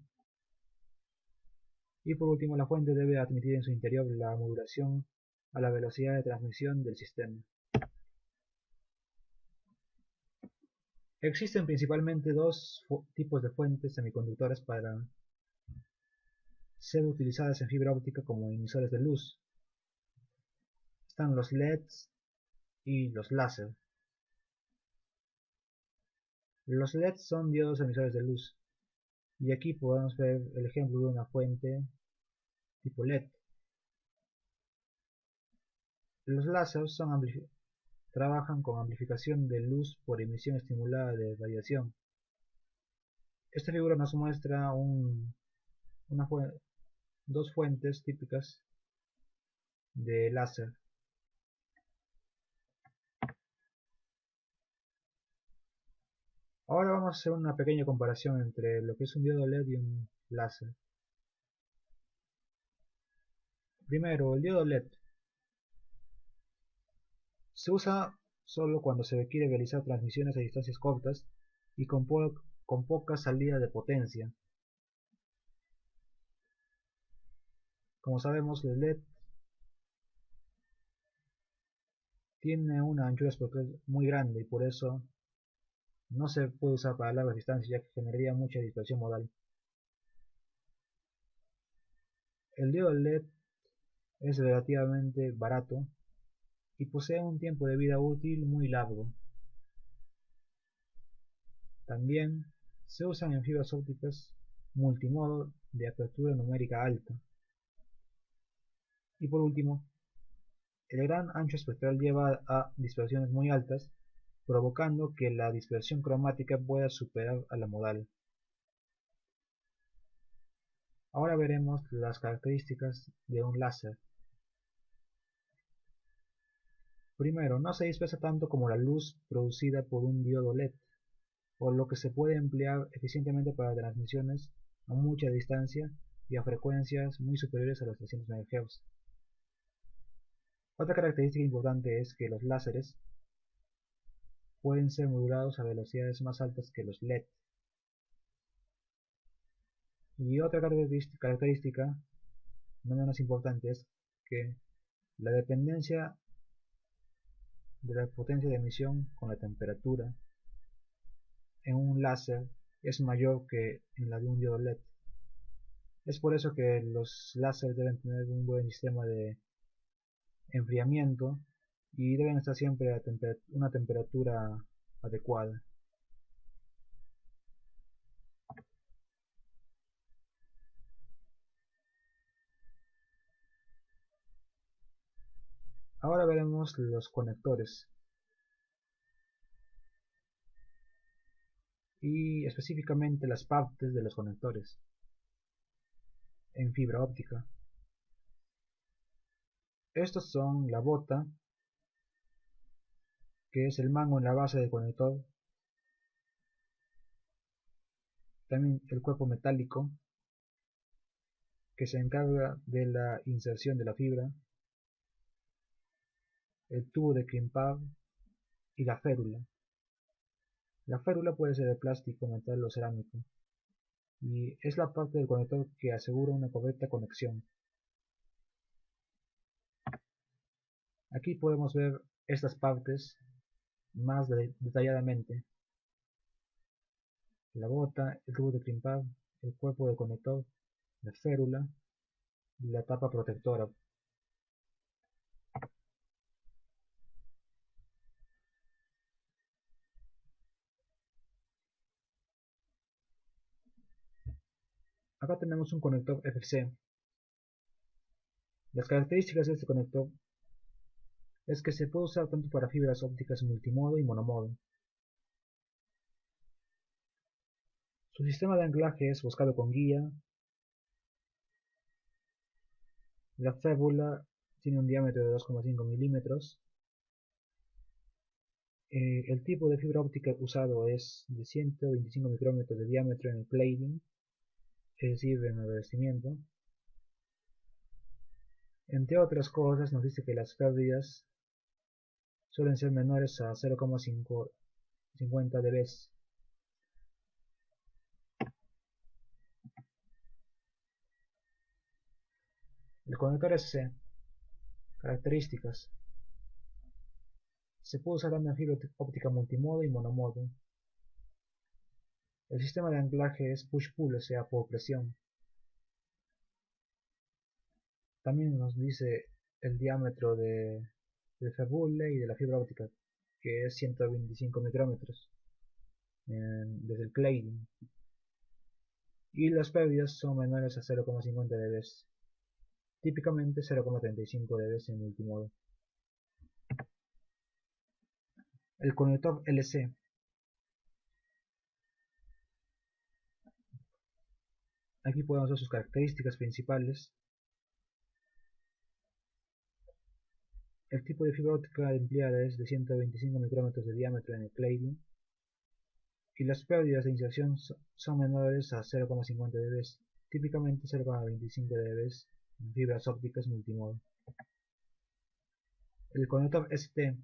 y por último la fuente debe admitir en su interior la modulación a la velocidad de transmisión del sistema. Existen principalmente dos tipos de fuentes semiconductoras para ser utilizadas en fibra óptica como emisores de luz. Están los LEDs y los láser. Los LEDs son diodos emisores de luz, y aquí podemos ver el ejemplo de una fuente tipo LED. Los láser trabajan con amplificación de luz por emisión estimulada de radiación. Esta figura nos muestra dos fuentes típicas de láser. Ahora vamos a hacer una pequeña comparación entre lo que es un diodo LED y un láser. Primero, el diodo LED se usa solo cuando se requiere realizar transmisiones a distancias cortas y con poca salida de potencia. Como sabemos, el LED tiene una anchura espectral muy grande y por eso no se puede usar para largas distancias, ya que generaría mucha dispersión modal. El diodo LED es relativamente barato y posee un tiempo de vida útil muy largo. También se usan en fibras ópticas multimodo de apertura numérica alta. Y por último, el gran ancho espectral lleva a dispersiones muy altas, provocando que la dispersión cromática pueda superar a la modal. Ahora veremos las características de un láser. Primero, no se dispersa tanto como la luz producida por un diodo LED, por lo que se puede emplear eficientemente para transmisiones a mucha distancia y a frecuencias muy superiores a los 300 MHz. Otra característica importante es que los láseres pueden ser modulados a velocidades más altas que los LED. Y otra característica no menos importante es que la dependencia de la potencia de emisión con la temperatura en un láser es mayor que en la de un diodo LED. Es por eso que los láseres deben tener un buen sistema de enfriamiento y deben estar siempre a una temperatura adecuada. Ahora veremos los conectores y específicamente las partes de los conectores en fibra óptica. Estos son la bota, que es el mango en la base del conector, también el cuerpo metálico, que se encarga de la inserción de la fibra, el tubo de crimpar y la férula. La férula puede ser de plástico, metal o cerámico, y es la parte del conector que asegura una correcta conexión. Aquí podemos ver estas partes más detalladamente. la bota, el tubo de crimpar, el cuerpo del conector, la férula y la tapa protectora. Acá tenemos un conector FC. Las características de este conector es que se puede usar tanto para fibras ópticas multimodo y monomodo. Su sistema de anclaje es buscado con guía. La férula tiene un diámetro de 2,5 milímetros. El tipo de fibra óptica usado es de 125 micrómetros de diámetro en el cladding, es decir, en el revestimiento. Entre otras cosas, nos dice que las pérdidas suelen ser menores a 0,50 dB. El conector SC. Características. Se puede usar también fibra óptica multimodo y monomodo. El sistema de anclaje es push-pull, o sea, por presión. También nos dice el diámetro del fébule y de la fibra óptica, que es 125 micrómetros desde el cladding. Y las pérdidas son menores a 0,50 dB. Típicamente 0,35 dB en multimodo. El conector LC. Aquí podemos ver sus características principales. El tipo de fibra óptica empleada es de 125 micrómetros de diámetro en el cladding y las pérdidas de inserción son menores a 0,50 dB, típicamente 0,25 dB en fibras ópticas multimodo. El conector ST.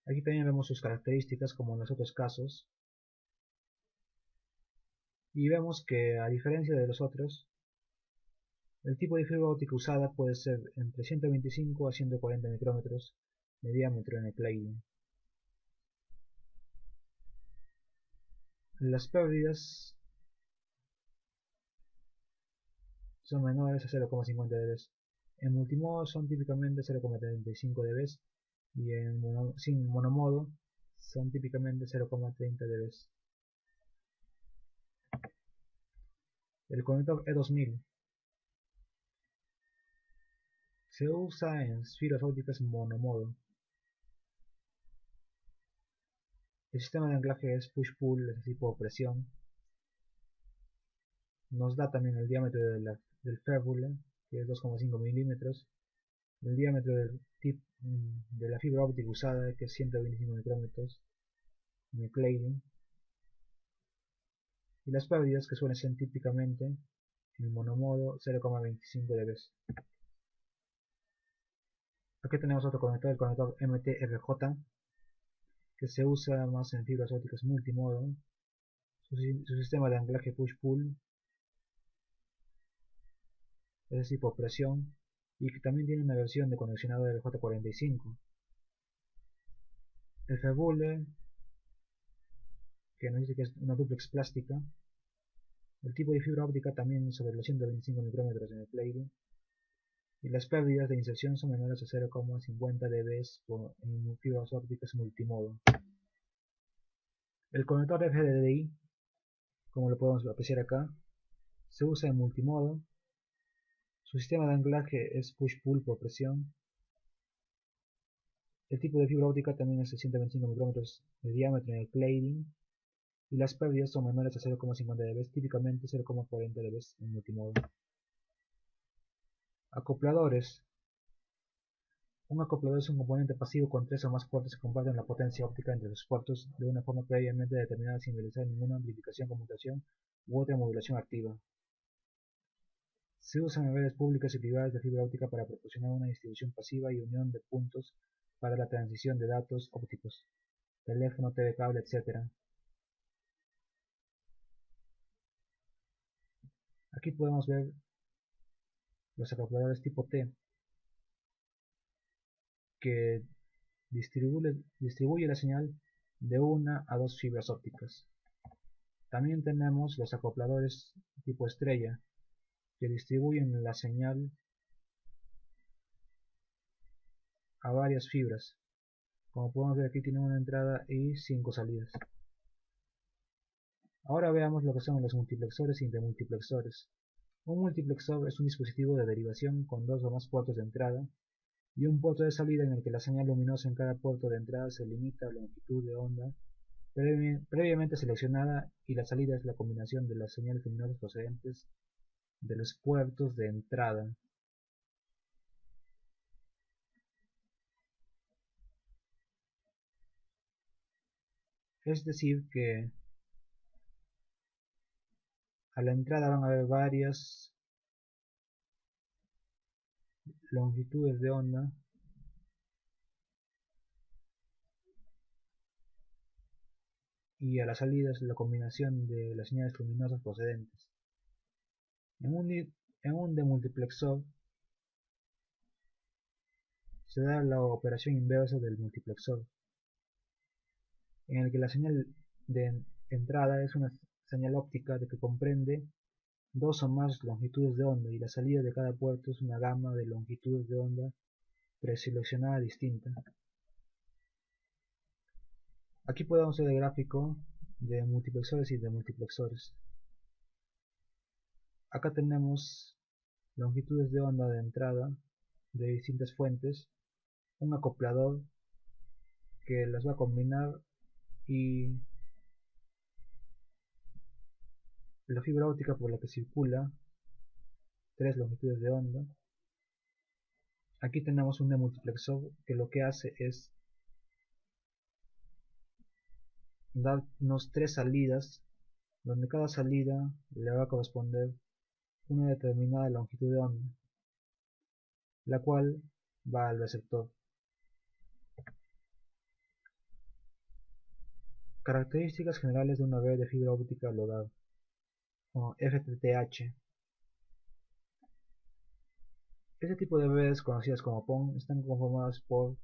Aquí también vemos sus características como en los otros casos y vemos que, a diferencia de los otros, el tipo de fibra óptica usada puede ser entre 125 a 140 micrómetros de diámetro en el cladding. Las pérdidas son menores a 0,50 dB. En multimodo son típicamente 0,35 dB y sin monomodo son típicamente 0,30 dB. El conector E2000 se usa en fibras ópticas monomodo. El sistema de anclaje es push-pull, es decir, por presión. Nos da también el diámetro del férule, que es 2,5 milímetros, el diámetro de la fibra óptica usada, que es 125 micrómetros en el cladding, y las pérdidas, que suelen ser típicamente en el monomodo 0,25 dB. Aquí tenemos otro conector, el conector MTRJ, que se usa más en fibras ópticas multimodo. Su sistema de anclaje push-pull, es decir, por presión, y que también tiene una versión de conexionador del J45. El fébule, que nos dice que es una duplex plástica. El tipo de fibra óptica también sobre los 125 micrómetros en el cladding. Y las pérdidas de inserción son menores a 0,50 dB en fibras ópticas multimodo. El conector FDDI, como lo podemos apreciar acá, se usa en multimodo. Su sistema de anclaje es push-pull por presión. El tipo de fibra óptica también es de 125 micrómetros de diámetro en el cladding y las pérdidas son menores a 0,50 dB, típicamente 0,40 dB en multimodo. Acopladores. Un acoplador es un componente pasivo con tres o más puertos que comparten la potencia óptica entre sus puertos de una forma previamente determinada sin realizar ninguna amplificación, conmutación u otra modulación activa. Se usan en redes públicas y privadas de fibra óptica para proporcionar una distribución pasiva y unión de puntos para la transmisión de datos ópticos, teléfono, TV cable, etc. Aquí podemos ver los acopladores tipo T, que distribuye la señal de 1 a 2 fibras ópticas. También tenemos los acopladores tipo estrella, que distribuyen la señal a varias fibras. Como podemos ver, aquí tienen una entrada y 5 salidas. Ahora veamos lo que son los multiplexores y demultiplexores. Un multiplexor es un dispositivo de derivación con 2 o más puertos de entrada y un puerto de salida en el que la señal luminosa en cada puerto de entrada se limita a la longitud de onda previamente seleccionada, y la salida es la combinación de las señales luminosas procedentes de los puertos de entrada. Es decir que a la entrada van a haber varias longitudes de onda y a la salida es la combinación de las señales luminosas procedentes. En un demultiplexor se da la operación inversa del multiplexor, en el que la señal de entrada es una señal óptica de que comprende 2 o más longitudes de onda y la salida de cada puerto es una gama de longitudes de onda preseleccionada distinta. Aquí podemos ver el gráfico de multiplexores y demultiplexores. Acá tenemos longitudes de onda de entrada de distintas fuentes, un acoplador que las va a combinar y la fibra óptica por la que circula 3 longitudes de onda. Aquí tenemos un demultiplexor que lo que hace es darnos 3 salidas, donde cada salida le va a corresponder una determinada longitud de onda, la cual va al receptor. Características generales de una red de fibra óptica LODAR o FTTH. Este tipo de redes, conocidas como PON, están conformadas por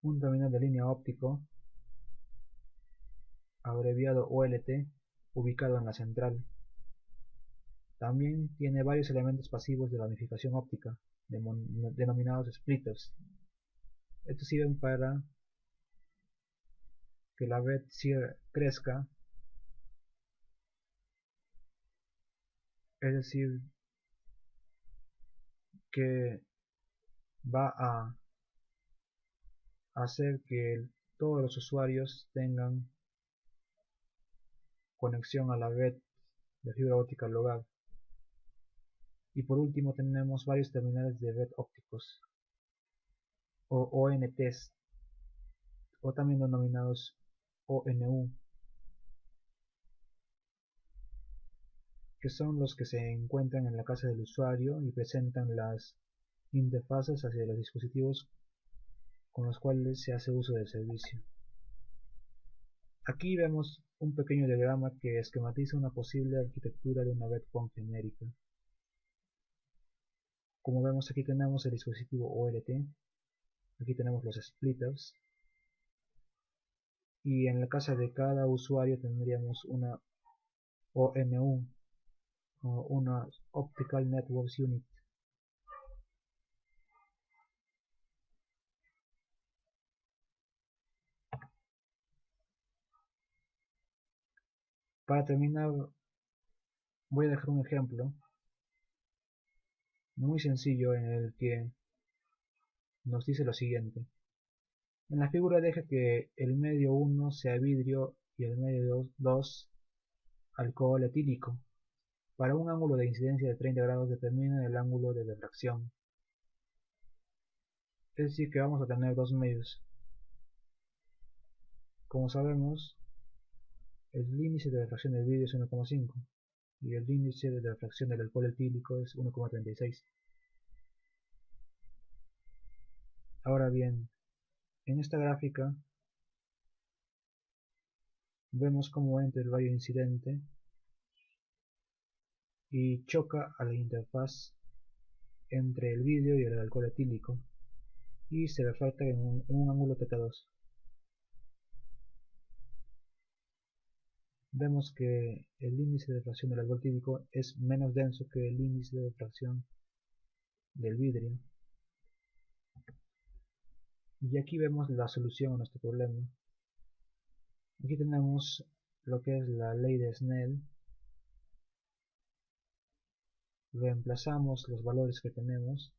un terminal de línea óptico, abreviado OLT, ubicado en la central. También tiene varios elementos pasivos de la unificación óptica, denominados splitters. Estos sirven para que la red crezca, es decir, que va a hacer que todos los usuarios tengan conexión a la red de fibra óptica al hogar. Y por último tenemos varios terminales de red ópticos o ONTs, o también denominados ONU, que son los que se encuentran en la casa del usuario y presentan las interfaces hacia los dispositivos con los cuales se hace uso del servicio. Aquí vemos un pequeño diagrama que esquematiza una posible arquitectura de una red PON genérica. Como vemos, aquí tenemos el dispositivo OLT, aquí tenemos los splitters, y en la casa de cada usuario tendríamos una ONU, o una Optical Networks Unit. Para terminar, voy a dejar un ejemplo muy sencillo en el que nos dice lo siguiente. En la figura deja que el medio 1 sea vidrio y el medio 2 alcohol etílico. Para un ángulo de incidencia de 30 grados determina el ángulo de refracción. Es decir que vamos a tener dos medios. Como sabemos, el índice de refracción del vidrio es 1,5 y el índice de refracción del alcohol etílico es 1,36. Ahora bien, en esta gráfica vemos cómo entra el rayo incidente y choca a la interfaz entre el vidrio y el alcohol etílico y se refracta en un ángulo θ2. vemos que el índice de refracción del alcohol etílico es menos denso que el índice de refracción del vidrio. Y aquí vemos la solución a nuestro problema. Aquí tenemos lo que es la ley de Snell. Reemplazamos los valores que tenemos.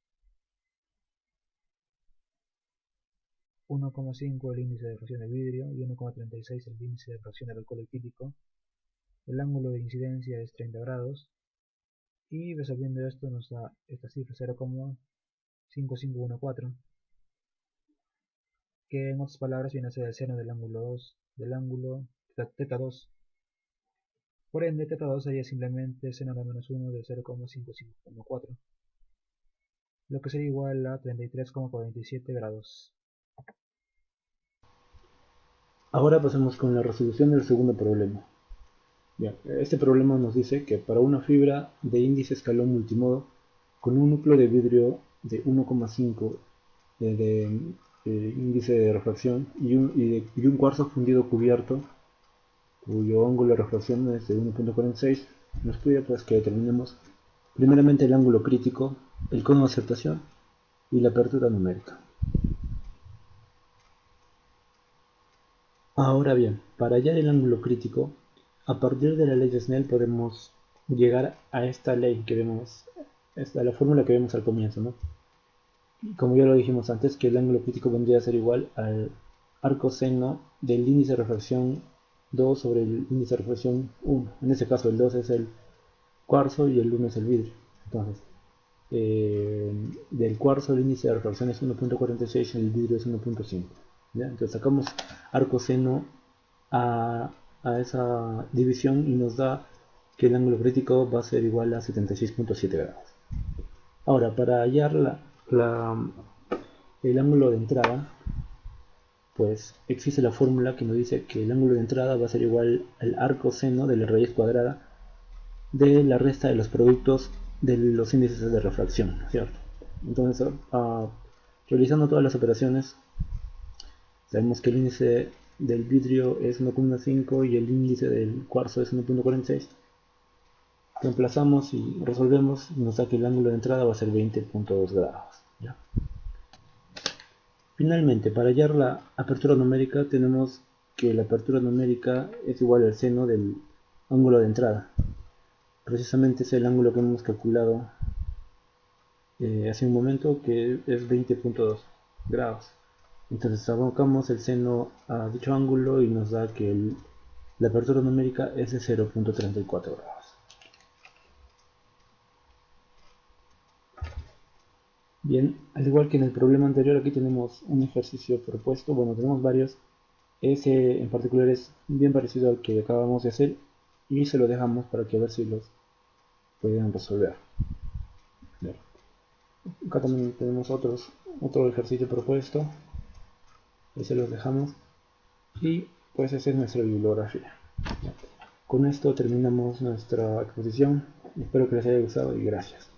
1,5 el índice de refracción del vidrio y 1,36 el índice de refracción del alcohol etílico. El ángulo de incidencia es 30 grados. Y resolviendo esto nos da esta cifra 0,5514, que en otras palabras viene a ser el seno del ángulo θ2. Por ende, θ2 sería simplemente seno de menos 1 de 0,5514, lo que sería igual a 33,47 grados. Ahora pasemos con la resolución del segundo problema. Bien, este problema nos dice que para una fibra de índice escalón multimodo con un núcleo de vidrio de 1,5 de índice de refracción y un cuarzo fundido cubierto cuyo ángulo de refracción es de 1,46, nos pide pues que determinemos primeramente el ángulo crítico, el cono de aceptación y la apertura numérica. Ahora bien, para hallar el ángulo crítico, a partir de la ley de Snell podemos llegar a esta ley que vemos, a la fórmula que vemos al comienzo, ¿no? Como ya lo dijimos antes, que el ángulo crítico vendría a ser igual al arcoseno del índice de refracción 2 sobre el índice de refracción 1. En este caso el 2 es el cuarzo y el 1 es el vidrio. Entonces, del cuarzo el índice de refracción es 1,46 y el vidrio es 1,5. Entonces sacamos arcoseno a esa división y nos da que el ángulo crítico va a ser igual a 76,7 grados. Ahora, para hallar el ángulo de entrada, pues existe la fórmula que nos dice que el ángulo de entrada va a ser igual al arcoseno de la raíz cuadrada de la resta de los productos de los índices de refracción, ¿cierto? Entonces, realizando todas las operaciones, sabemos que el índice del vidrio es 1,5 y el índice del cuarzo es 1,46. Reemplazamos y resolvemos y nos da que el ángulo de entrada va a ser 20,2 grados. ¿Ya? Finalmente, para hallar la apertura numérica tenemos que la apertura numérica es igual al seno del ángulo de entrada. Precisamente es el ángulo que hemos calculado hace un momento, que es 20,2 grados. Entonces abocamos el seno a dicho ángulo y nos da que la apertura numérica es de 0,34 grados. Bien, al igual que en el problema anterior, aquí tenemos un ejercicio propuesto, bueno, tenemos varios. Ese en particular es bien parecido al que acabamos de hacer y se lo dejamos para que a ver si los pueden resolver. Bien. Acá también tenemos otro ejercicio propuesto, y se los dejamos, y pues esa es nuestra bibliografía. Con esto terminamos nuestra exposición, espero que les haya gustado y gracias.